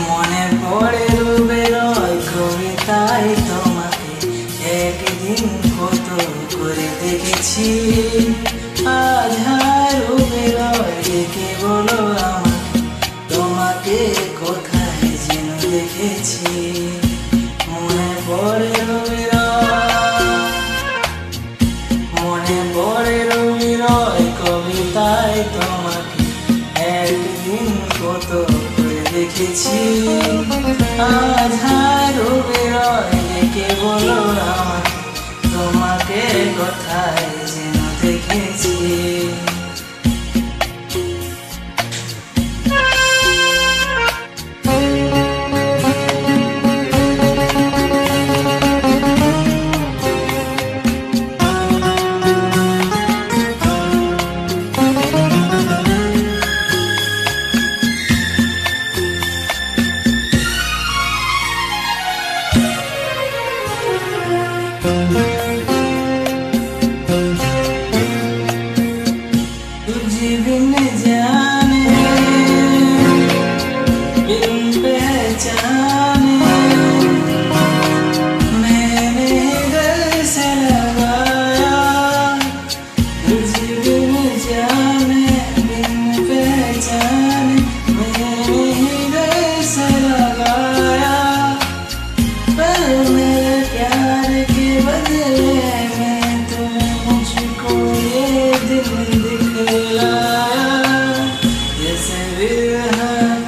মনে পড়ে রুবেরয় কবিতায় তোমাকে একদিন কত করে দেখেছি। আজ হায় রুবেরয় ডেকে বলো আমাকে তোমাকে কোথায় যেন দেখেছি। মনে পড়ে রুবেরয়, মনে পড়ে রুবেরয় কবিতায় তোমাকে একদিন কত দেখেছি। আজ হায় রুবেরয় ডেকে বলো আমাকে তোমাকে কোথায় যেন দেখেছি। तुझे बिन जाने बिन पहचाने मैंने दिल से लगाया। तुझे बिन जाने बिन पहचाने मैंने दिल से लगाया। पर मेरे प्यार के बदले में तुम्हें मुझको ये दिल दिखलाया। जैसे विरह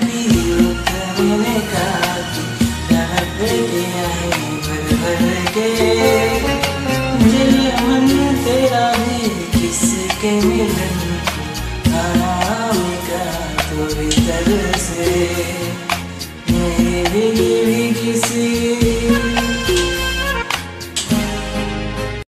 की रुत मैंने कहा कि तड़प के आए भर भर के। दिल मन तेरा भी किसके मिलन आराम का तो भीतर से मेरी